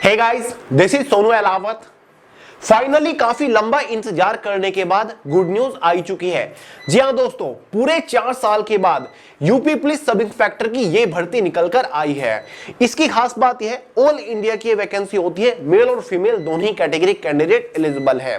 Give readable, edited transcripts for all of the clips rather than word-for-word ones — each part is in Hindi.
Hey guys, this is Sonu Alawat. Finally काफी लंबा इंतजार करने के बाद गुड न्यूज आई चुकी है। जी हां दोस्तों, पूरे 4 साल के बाद यूपी पुलिस सब इंस्पेक्टर की ये भर्ती निकलकर आई है। इसकी खास बात यह है, ऑल इंडिया की वैकेंसी होती है, मेल और फीमेल दोनों ही कैटेगरी कैंडिडेट एलिजिबल है।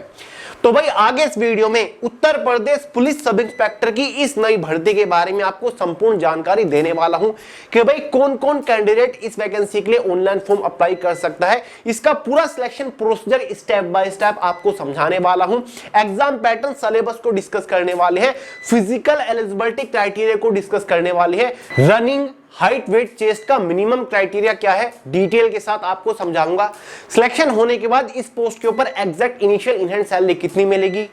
तो भाई आगे इस वीडियो में Uttar Pradesh police sub inspector की इस नई भर्ती के बारे में आपको संपूर्ण जानकारी देने वाला हूं कि भाई कौन कौन कैंडिडेट इस वैकेंसी के लिए ऑनलाइन फॉर्म अप्लाई कर सकता है। इसका पूरा selection procedure step by step आपको समझाने वाला हूं। एग्जाम पैटर्न, सिलेबस को डिस्कस करने वाले हैं, फिजिकल एलिजिबिलिटी क्राइटेरिया को डिस्कस करने वाले हैं, रनिंग, हाइट, वेट, चेस्ट का मिनिमम क्राइटेरिया क्या है, डिटेल के साथ आपको समझाऊंगा। सिलेक्शन होने के बाद इस पोस्ट के ऊपर exact initial in hand salary कितनी मिलेगी,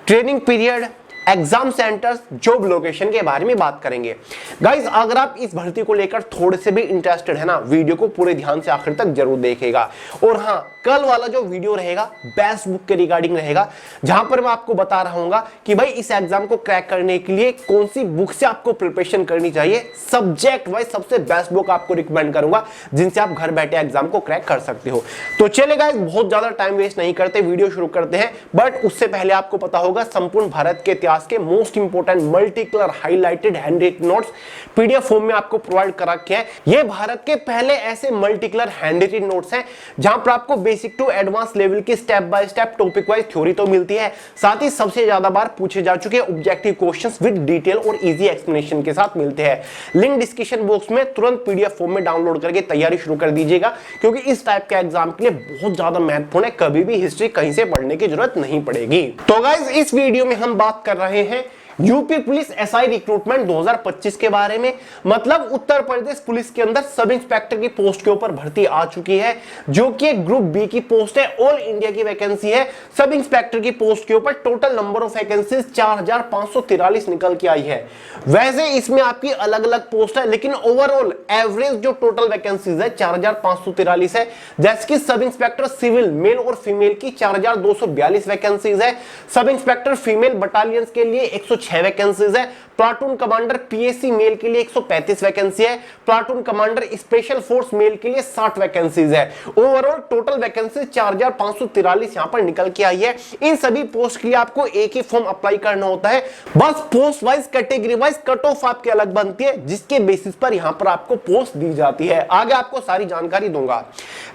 training period, exam centres, job location के बारे में बात करेंगे। गाइस, अगर आप इस भर्ती को लेकर थोड़े से भी इंटरेस्टेड है ना, वीडियो को पूरे ध्यान से आखिर तक जरूर देखिएगा। और हाँ, कल वाला जो वीडियो रहेगा बेस्ट बुक के रिगार्डिंग रहेगा, जहां पर मैं आपको बता रहा हूं कि भाई इस एग्जाम को क्रैक करने के लिए कौन सी बुक से आपको प्रिपरेशन करनी चाहिए। सब्जेक्ट वाइज सबसे बेस्ट बुक आपको रिकमेंड करूंगा, जिनसे आप घर बैठे एग्जाम को क्रैक कर सकते हो। तो चलिए गाइस, बहुत ज्यादा टाइम वेस्ट नहीं करते, वीडियो शुरू करते हैं। बट उससे पहले आपको पता होगा, संपूर्ण भारत के इतिहास के most important multi colour highlighted hand written notes PDF form में आपको प्रोवाइड कर रखे हैं। ये भारत के पहले ऐसे multi colour hand written notes हैं जहां पर आपको बेसिक टू एडवांस लेवल की step by step topic wise theory तो मिलती है, साथ ही सबसे ज्यादा बार पूछे जा चुके ऑब्जेक्टिव क्वेश्चंस विद डिटेल और इजी एक्सप्लेनेशन के साथ मिलते हैं। लिंक डिस्क्रिप्शन बॉक्स में, तुरंत पीडीएफ फॉर्म में डाउनलोड करके तैयारी शुरू कर दीजिएगा, क्योंकि इस टाइप के एग्जाम के लिए बहुत ज्यादा महत्वपूर्ण है। कभी भी हिस्ट्री कहीं से पढ़ने की जरूरत नहीं पड़ेगी। तो गाइस, इस वीडियो में हम बात कर रहे हैं यूपी पुलिस एसआई रिक्रूटमेंट 2025 के बारे में। मतलब उत्तर प्रदेश पुलिस के अंदर सब इंस्पेक्टर की पोस्ट के ऊपर भर्ती आ चुकी है, जो कि एक ग्रुप बी की पोस्ट है, ऑल इंडिया की वैकेंसी है। सब इंस्पेक्टर की पोस्ट के ऊपर टोटल नंबर ऑफ वैकेंसीज 4543 निकल के आई है। वैसे इसमें आपकी अलग अलग पोस्ट है, लेकिन ओवरऑल एवरेज जो टोटल वैकेंसीज है 4543 है। जैसे कि सब इंस्पेक्टर सिविल मेल और फीमेल की 4242 वैकेंसीज है। सब इंस्पेक्टर फीमेल बटालियंस के लिए 106 वैकेंसीज है। प्लाटून कमांडर पीएससी मेल के लिए 135 वैकेंसी है। Platoon commander special force male के लिए 60 वैकेंसीज है। ओवरऑल टोटल वैकेंसी 4543 यहां पर निकल के आई है। इन सभी पोस्ट के लिए आपको एक ही फॉर्म अप्लाई करना होता है। बस post wise, category wise cut off आपकी अलग बनती है, जिसके बेसिस पर यहां पर आपको पोस्ट दी जाती है। आगे आपको सारी जानकारी दूंगा।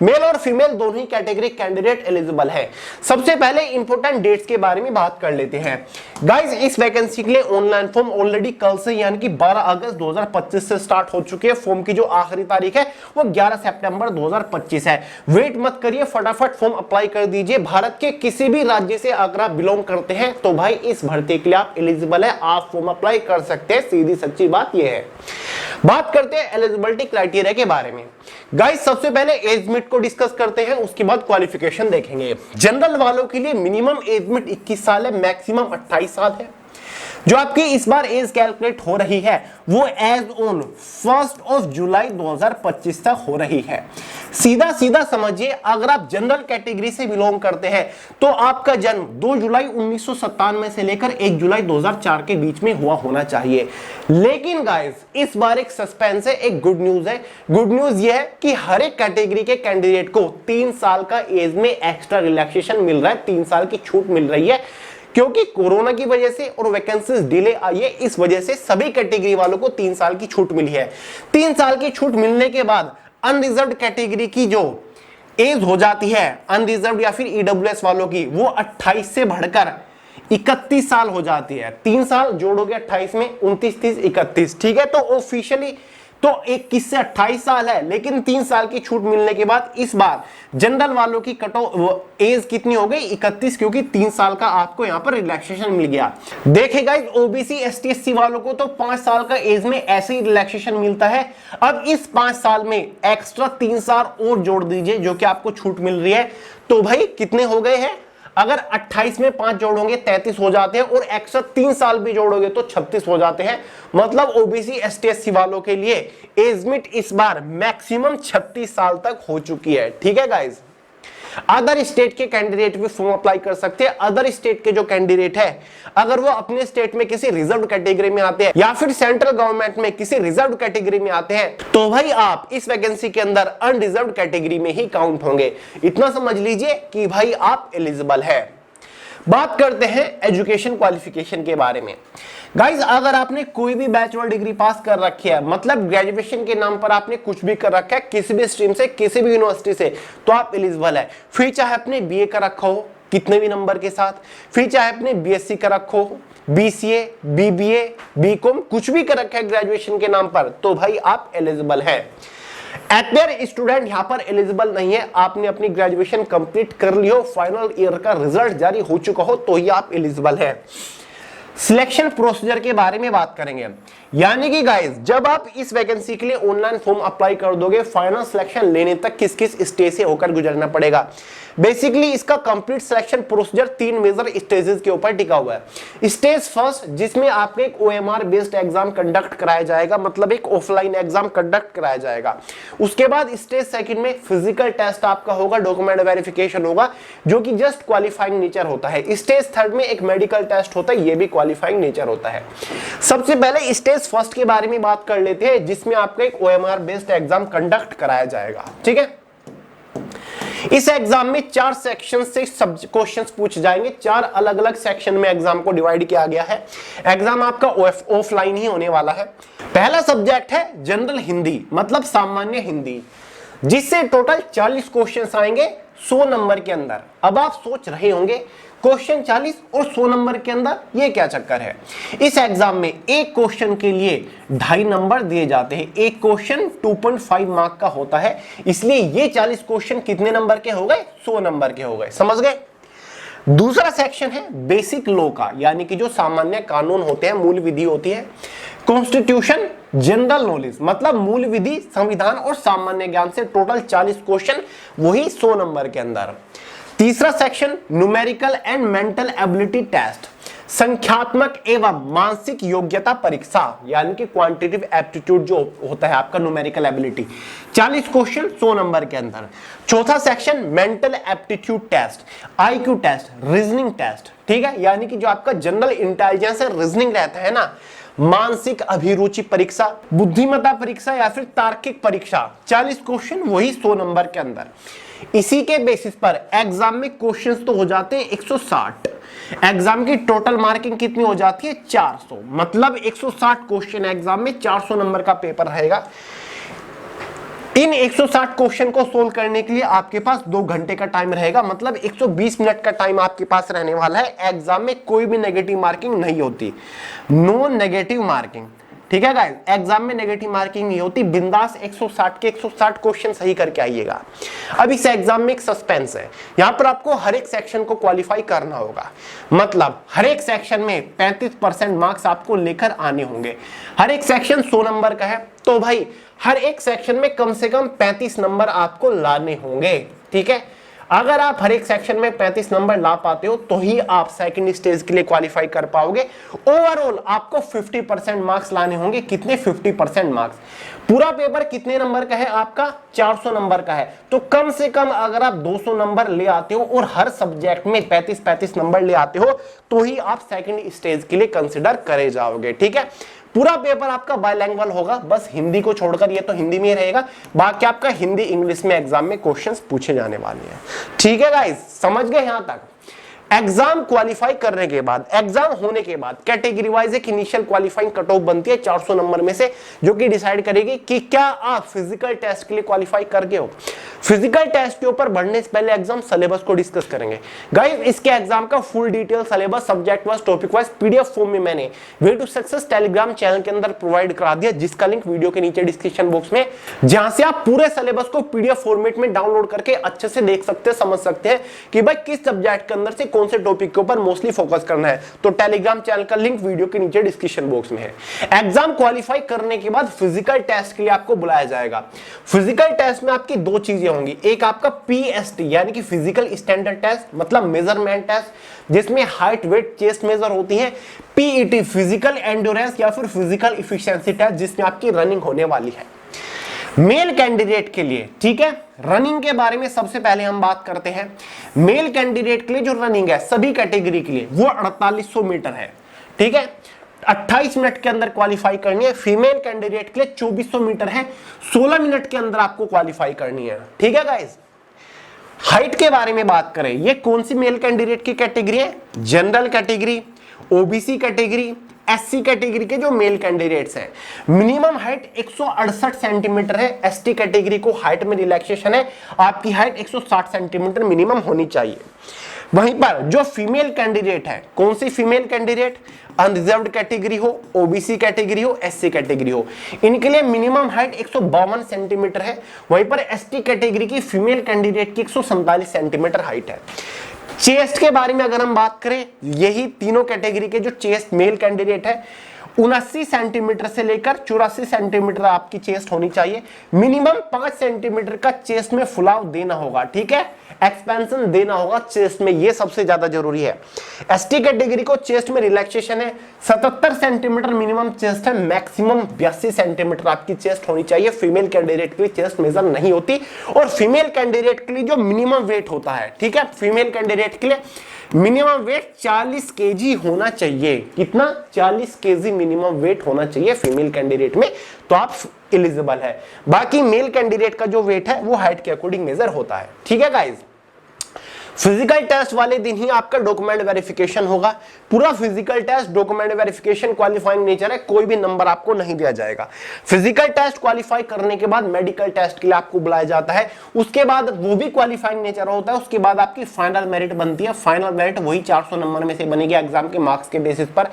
मेल और फीमेल दोनों ही कैटेगरी कैंडिडेट एलिजिबल है। सबसे पहले इंपोर्टेंट डेट्स के बारे में बात कर लेते हैं। गाइस, इस वैकेंसी के लिए ऑनलाइन फॉर्म ऑलरेडी कल से यानी कि 12 अगस्त 2025 से स्टार्ट हो चुकी है। फॉर्म की जो आखिरी तारीख है वो 11 सितंबर 2025 है। वेट मत करिए, फटाफट फॉर्म अप्लाई कर दीजिए। भारत के किसी भी राज्य से अगर आप बिलोंग करते हैं तो भाई इस भर्ती के लिए आप एलिजिबल है, आप फॉर्म अप्लाई कर सकते हैं। सीधी सच्ची बात यह है। बात करते हैं एलिजिबिलिटी क्राइटेरिया के बारे में। गाइस, सबसे पहले एज लिमिट को डिस्कस करते हैं, उसके बाद क्वालिफिकेशन देखेंगे। जनरल वालों के लिए मिनिमम एज लिमिट 21 साल है, मैक्सिमम 28 साल है। जो आपकी इस बार एज कैलकुलेट हो रही है वो एज ऑन 1 जुलाई 2025 तक हो रही है। सीधा सीधा समझिए, अगर आप जनरल कैटेगरी से बिलोंग करते हैं तो आपका जन्म 2 जुलाई 1997 से लेकर 1 जुलाई 2004 के बीच में हुआ होना चाहिए। लेकिन गाइस, इस बार एक सस्पेंस है, एक गुड न्यूज है। गुड न्यूज यह है कि हर एक कैटेगरी के कैंडिडेट को 3 साल का एज में एक्स्ट्रा रिलैक्सेशन मिल रहा है, 3 साल की छूट मिल रही है। क्योंकि कोरोना की वजह से और वैकेंसीज डिले आई है, इस वजह से सभी कैटेगरी वालों को 3 साल की छूट मिली है। 3 साल की छूट मिलने के बाद अनरिजर्व्ड कैटेगरी की जो एज हो जाती है, अनरिजर्व्ड या फिर ईडब्ल्यूएस वालों की, वो 28 से बढ़कर 31 साल हो जाती है। 3 साल जोड़ोगे 28 में, 29, 30, 31, ठीक है। तो ऑफिशियली तो 21 से 28 साल है, लेकिन 3 साल की छूट मिलने के बाद इस बार जनरल वालों की कट एज कितनी हो गई, 31, क्योंकि 3 साल का आपको यहां पर रिलैक्सेशन मिल गया। देखेगा ओबीसी एसटी एससी वालों को तो 5 साल का एज में ऐसे ही रिलैक्सेशन मिलता है। अब इस 5 साल में एक्स्ट्रा 3 साल और जोड़ दीजिए जो कि आपको छूट मिल रही है, तो भाई कितने हो गए हैं। अगर 28 में 5 जोड़ोगे 33 हो जाते हैं, और एक्स्ट्रा 3 साल भी जोड़ोगे तो 36 हो जाते हैं। मतलब ओबीसी एसटी एससी वालों के लिए एज लिमिट इस बार मैक्सिमम 36 साल तक हो चुकी है। ठीक है गाइस। अदर स्टेट के कैंडिडेट भी फॉर्म अप्लाई कर सकते हैं। अदर स्टेट के जो कैंडिडेट है अगर वो अपने स्टेट में किसी रिजर्व कैटेगरी में आते हैं या फिर सेंट्रल गवर्नमेंट में किसी रिजर्व कैटेगरी में आते हैं तो भाई आप इस वैकेंसी के अंदर अनरिजर्व कैटेगरी में ही काउंट होंगे। इतना समझ लीजिए कि भाई आप एलिजिबल है। बात करते हैं एजुकेशन क्वालिफिकेशन के बारे में। गाइस अगर आपने कोई भी बैचलर डिग्री पास कर रखी है, मतलब ग्रेजुएशन के नाम पर आपने कुछ भी कर रखा है किसी भी स्ट्रीम से किसी भी यूनिवर्सिटी से, तो आप एलिजिबल है। फिर चाहे आपने बीए का रखा हो कितने भी नंबर के साथ, फिर चाहे आपने बीएससी का रखा हो, बीसीए, बीबीए, बीकॉम कुछ भी कर रखा है ग्रेजुएशन के नाम पर, तो भाई आप एलिजिबल है। एपियर स्टूडेंट यहां पर एलिजिबल नहीं है। आपने अपनी ग्रेजुएशन कंप्लीट कर ली हो, फाइनल ईयर का रिजल्ट जारी हो चुका हो तो ही आप एलिजिबल है। सिलेक्शन प्रोसीजर के बारे में बात करेंगे, यानी कि गाइस जब आप इस वैकेंसी के लिए ऑनलाइन फॉर्म अप्लाई कर दोगे, फाइनल सिलेक्शन लेने तक किस किस स्टेज से होकर गुजरना पड़ेगा। बेसिकली इसका complete selection procedure 3 major stages के ऊपर टिका हुआ है। स्टेज फर्स्ट जिसमें आपको एक ओएमआर बेस्ड एग्जाम कंडक्ट कराया जाएगा, मतलब एक ऑफलाइन एग्जाम कंडक्ट कराया जाएगा। उसके बाद स्टेज सेकंड में फिजिकल टेस्ट आपका होगा, डॉक्यूमेंट वेरिफिकेशन होगा जो कि जस्ट क्वालिफाइंग नेचर होता है। स्टेज थर्ड में एक मेडिकल टेस्ट होता है, ये भी क्वालिफाइंग नेचर होता है। सबसे पहले स्टेज फर्स्ट के बारे में बात कर लेते हैं जिसमें आपको एक ओएमआर बेस्ड एग्जाम कंडक्ट कराया जाएगा। ठीक है, इस एग्जाम में 4 सेक्शन से सब क्वेश्चंस पूछे जाएंगे। 4 अलग अलग सेक्शन में एग्जाम को डिवाइड किया गया है। एग्जाम आपका ऑफलाइन ही होने वाला है। पहला सब्जेक्ट है जनरल हिंदी, मतलब सामान्य हिंदी, जिससे टोटल 40 क्वेश्चंस आएंगे 100 नंबर के अंदर। अब आप सोच रहे होंगे क्वेश्चन 40 और 100 नंबर के अंदर ये क्या चक्कर है। इस एग्जाम में एक क्वेश्चन के लिए 2.5 नंबर दिए जाते हैं। एक क्वेश्चन 2.5 मार्क का होता है, इसलिए ये 40 क्वेश्चन कितने नंबर के हो गए, 100 नंबर के हो गए। समझ गए। दूसरा सेक्शन है बेसिक लॉ का, यानी कि जो सामान्य कानून होते हैं, मूल विधि होती है। कॉन्स्टिट्यूशन, जनरल नॉलेज, मतलब मूल विधि, संविधान और सामान्य ज्ञान से टोटल 40 क्वेश्चन, वही 100 नंबर के अंदर। तीसरा section numerical and mental ability test, संख्यात्मक एवं मानसिक योग्यता परीक्षा, यानी कि क्वांटिटेटिव एप्टीट्यूड जो होता है आपका न्यूमेरिकल एबिलिटी, 40 क्वेश्चन 100 नंबर के अंदर। चौथा section mental aptitude test, IQ test, reasoning test. ठीक है, यानी कि जो आपका जनरल इंटेलिजेंस है, रीजनिंग रहता है ना, मानसिक अभिरुचि परीक्षा, बुद्धिमत्ता परीक्षा या फिर तार्किक परीक्षा, 40 क्वेश्चन वही 100 नंबर के अंदर। इसी के बेसिस पर एग्जाम में क्वेश्चंस तो हो जाते हैं 160। एग्जाम की टोटल मार्किंग कितनी हो जाती है, 400, मतलब 160 क्वेश्चन एग्जाम में 400 नंबर का पेपर रहेगा। इन 160 क्वेश्चन को सोल्व करने के लिए आपके पास 2 घंटे का टाइम रहेगा, मतलब 120 मिनट का टाइम आपके पास रहने वाला है। एग्जाम में कोई भी नेगेटिव मार्किंग नहीं होती, नो नेगेटिव मार्किंग। ठीक है गाइस, एग्जाम में नेगेटिव मार्किंग नहीं होती। बिंदास 160 के 160 क्वेश्चन सही करके आइएगा। अब इस एग्जाम में एक सस्पेंस है, यहां पर आपको हर एक सेक्शन को क्वालिफाई करना होगा, मतलब हर एक सेक्शन में 35% मार्क्स आपको लेकर आने होंगे। हर एक सेक्शन 100 नंबर का है, तो भाई हर एक सेक्शन में कम से कम 35 नंबर आपको लाने होंगे। ठीक है, अगर आप हर एक सेक्शन में 35 नंबर ला पाते हो तो ही आप सेकंड स्टेज के लिए क्वालिफाई कर पाओगे। ओवरऑल आपको 50% मार्क्स लाने होंगे। कितने, 50% मार्क्स। पूरा पेपर कितने नंबर का है आपका, 400 नंबर का है, तो कम से कम अगर आप 200 नंबर ले आते हो और हर सब्जेक्ट में 35-35 नंबर ले आते हो तो ही आप सेकंड स्टेज के लिए कंसिडर करे जाओगे। ठीक है, पूरा पेपर आपका बायलैंग्वेज होगा, बस हिंदी को छोड़कर, ये तो हिंदी में ही रहेगा, बाकी आपका हिंदी इंग्लिश में एग्जाम में क्वेश्चंस पूछे जाने वाले हैं। ठीक है गाइस, समझ गए यहां तक। एग्जाम क्वालिफाई करने के बाद, एग्जाम होने के बाद कैटेगरी वाइज एक इनिशियल क्वालिफाइंग कट ऑफ बनती है 400 नंबर में से, जो कि डिसाइड करेगी कि क्या आप फिजिकल टेस्ट के लिए क्वालिफाई कर गए हो। फिजिकल टेस्ट के ऊपर बढ़ने से पहले एग्जाम सिलेबस को डिस्कस करेंगे गाइस। इसके एग्जाम का full detail syllabus, subject wise, topic wise PDF form में मैंने way to success Telegram channel के अंदर प्रोवाइड करा दिया, जिसका लिंक वीडियो के नीचे डिस्क्रिप्शन बॉक्स में, जहां से आप पूरे सिलेबस को पीडीएफ फॉर्मेट में डाउनलोड करके अच्छे से देख सकते हैं, समझ सकते हैं कि भाई किस सब्जेक्ट के अंदर से कौन से टॉपिक के ऊपर मोस्टली फोकस करना है। तो टेलीग्राम चैनल का लिंक वीडियो के नीचे डिस्क्रिप्शन बॉक्स में है। एग्जाम क्वालिफाई करने के बाद फिजिकल टेस्ट के लिए आपको बुलाया जाएगा। फिजिकल टेस्ट में आपकी 2 चीजें होंगी, एक आपका पीएसटी यानी कि फिजिकल स्टैंडर्ड टेस्ट, मतलब मेजरमेंट टेस्ट, जिसमें हाइट, वेट, चेस्ट मेजर होती है। पीईटी फिजिकल एंड्योरेंस या फिर फिजिकल इफिशिएंसी टेस्ट, जिसमें आपकी रनिंग होने वाली है। मेल कैंडिडेट के लिए, ठीक है, रनिंग के बारे में सबसे पहले हम बात करते हैं। मेल कैंडिडेट के लिए जो रनिंग है सभी कैटेगरी के लिए वो 4800 मीटर है, ठीक है, 28 मिनट के अंदर क्वालिफाई करनी है। फीमेल कैंडिडेट के लिए 2400 मीटर है, 16 मिनट के अंदर आपको क्वालिफाई करनी है, ठीक है गाइस। हाइट के बारे में बात करें, ये कौन सी मेल कैंडिडेट की कैटेगरी है? General category, OBC category, SC category के जो मेल कैंडिडेट्स हैं, मिनिमम हाइट 168 सेंटीमीटर है। एसटी कैटेगरी को हाइट में रिलैक्सेशन है, आपकी हाइट 160 सेंटीमीटर मिनिमम होनी चाहिए। वहीं पर जो फीमेल कैंडिडेट है, कौन सी फीमेल कैंडिडेट? अनरिजर्व्ड कैटेगरी हो, ओबीसी कैटेगरी हो, एससी कैटेगरी हो, इनके लिए मिनिमम हाइट 152 सेंटीमीटर है। वहीं पर एसटी कैटेगरी की फीमेल कैंडिडेट की 147 सेंटीमीटर हाइट है। चेस्ट के बारे में अगर हम बात करें, यही तीनों कैटेगरी के जो चेस्ट मेल कैंडिडेट है 79 सेंटीमीटर से लेकर 84 सेंटीमीटर आपकी चेस्ट होनी चाहिए। मिनिमम 5 सेंटीमीटर का चेस्ट में फुलाव देना होगा, ठीक है, एक्सपेंशन देना होगा चेस्ट में, ये सबसे ज्यादा जरूरी है। एसटी कैटेगरी को चेस्ट में रिलैक्सेशन है, 77 सेंटीमीटर मिनिमम चेस्ट है, मैक्सिमम 82 सेंटीमीटर आपकी चेस्ट होनी चाहिए। फीमेल कैंडिडेट के लिए चेस्ट मेजर नहीं होती। और फीमेल कैंडिडेट के लिए जो मिनिमम वेट होता है, ठीक है, फीमेल कैंडिडेट के लिए मिनिमम वेट 40 केजी होना चाहिए। कितना? 40 केजी मिनिमम वेट होना चाहिए फीमेल कैंडिडेट में, तो आप एलिजिबल है। बाकी मेल कैंडिडेट का जो वेट है वो हाइट के अकॉर्डिंग मेजर होता है, ठीक है गाइज। फिजिकल टेस्ट वाले दिन ही आपका डॉक्यूमेंट वेरिफिकेशन होगा। पूरा physical test, document verification qualifying nature है, कोई भी नंबर आपको नहीं दिया जाएगा। फिजिकल टेस्ट क्वालिफाई करने के बाद मेडिकल टेस्ट के लिए आपको बुलाया जाता है, उसके बाद वो भी क्वालिफाइंग नेचर होता है। उसके बाद आपकी फाइनल मेरिट बनती है। फाइनल मेरिट वही 400 नंबर में से बनेगी एग्जाम के मार्क्स के बेसिस पर।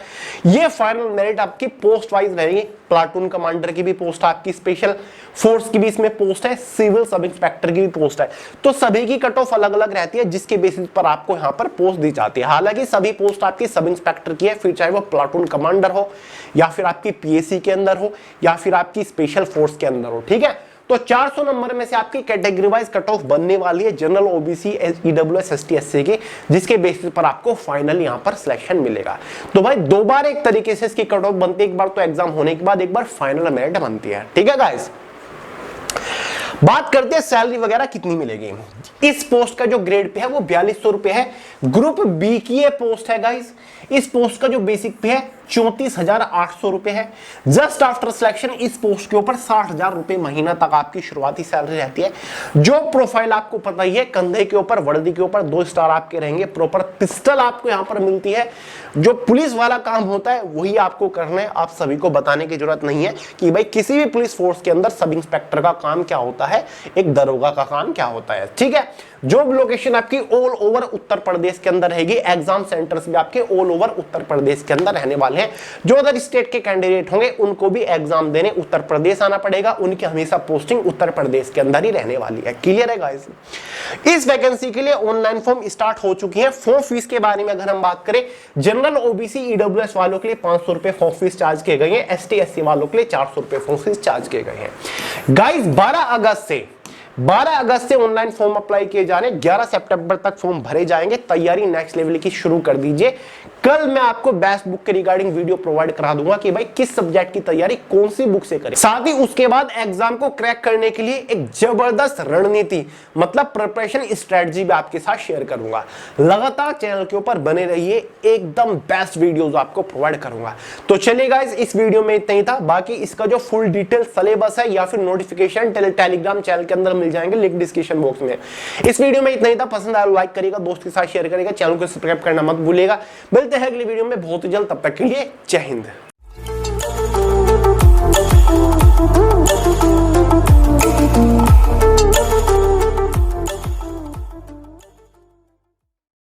ये फाइनल मेरिट आपकी पोस्ट वाइज रहेगी। प्लाटून कमांडर की भी पोस्ट आपकी, स्पेशल फोर्स की भी इसमें पोस्ट है, सिविल सब इंस्पेक्टर की भी पोस्ट है, तो सभी की कट ऑफ अलग अलग रहती है जिसके बेसिस पर आपको यहां पर पोस्ट दी जाती है। हालांकि सभी पोस्ट आपकी सब इंस्पेक्टर की है, फिर चाहे वो प्लाटून कमांडर हो या फिर आपकी पीएससी के अंदर हो या फिर आपकी स्पेशल फोर्स के अंदर हो, ठीक है। तो 400 नंबर में से आपकी कैटेगरी वाइज कट ऑफ बनने वाली है, general, OBC, EWS, ST, SC की, जिसके बेसिस पर आपको फाइनल यहां पर सिलेक्शन मिलेगा। तो भाई दो बार एक तरीके से इसकी कट ऑफ बनती है, एक बार तो एग्जाम होने के बाद, एक बार फाइनल मेरिट बनती है, ठीक है गाइस। बात करते हैं सैलरी वगैरह कितनी मिलेगी। इस पोस्ट का जो ग्रेड पे है वो 4200 रुपए है। ग्रुप बी की ये पोस्ट है गाइस। इस पोस्ट का जो बेसिक पे है 34,800 रुपए है। जस्ट आफ्टर सिलेक्शन इस पोस्ट के ऊपर 60,000 रुपए महीना तक आपकी शुरुआती सैलरी रहती है। जो प्रोफाइल आपको पता ही है, कंधे के ऊपर, वर्दी के ऊपर 2 स्टार आपके रहेंगे, प्रॉपर पिस्टल आपको यहां पर मिलती है। जो पुलिस वाला काम होता है वही आपको करना है। आप सभी को बताने की जरूरत नहीं है कि भाई किसी भी पुलिस फोर्स के अंदर सब इंस्पेक्टर का काम क्या होता है, एक दरोगा का काम क्या होता है, ठीक है। जॉब लोकेशन आपकी ऑल ओवर उत्तर प्रदेश के अंदर रहेगी। एग्जाम सेंटर्स भी आपके ऑल ओवर उत्तर प्रदेश के अंदर रहने वाले हैं। जो अदर स्टेट के कैंडिडेट होंगे उनको भी एग्जाम देने उत्तर प्रदेश आना पड़ेगा। उनकी हमेशा पोस्टिंग उत्तर प्रदेश के अंदर ही रहने वाली है। क्लियर है गाइस। इस वैकेंसी के लिए ऑनलाइन फॉर्म स्टार्ट हो चुकी है। फॉर्म फीस के बारे में अगर हम बात करें, जनरल, ओबीसी, ईडब्ल्यूएस वालों के लिए 500 रुपए फॉर्म फीस चार्ज किए गए हैं। एसटी, एससी वालों के लिए 400 रुपए फॉर्म फीस चार्ज किए गए हैं। गाइस 12 अगस्त से ऑनलाइन फॉर्म अप्लाई किए जाने, 11 सितंबर तक फॉर्म भरे जाएंगे। तैयारी नेक्स्ट लेवल की शुरू कर दीजिए। कल मैं आपको बेस्ट बुक के रिगार्डिंग वीडियो प्रोवाइड करा दूंगा कि भाई किस सब्जेक्ट की तैयारी कौन सी बुक से करें। साथ ही उसके बाद एग्जाम को क्रैक करने के लिए एक जबरदस्त रणनीति, मतलब प्रिपरेशन स्ट्रेटजी भी आपके साथ शेयर करूंगा। लगातार चैनल के ऊपर बने रहिए, एकदम बेस्ट वीडियोस आपको प्रोवाइड करूंगा। तो चलिए गाइस, इस वीडियो में इतना ही था। बाकी इसका जो फुल डिटेल सिलेबस है या फिर नोटिफिकेशन टेलीग्राम चैनल के अंदर मिल जाएंगे, लिंक डिस्क्रिप्शन बॉक्स में। इस वीडियो में इतना ही था। पसंद आया लाइक करिएगा, दोस्त के साथ शेयर करिएगा, चैनल को सब्सक्राइब करना मत भूलिएगा। मिलते हैं अगली वीडियो में बहुत जल्द, तब तक के लिए जय हिंद।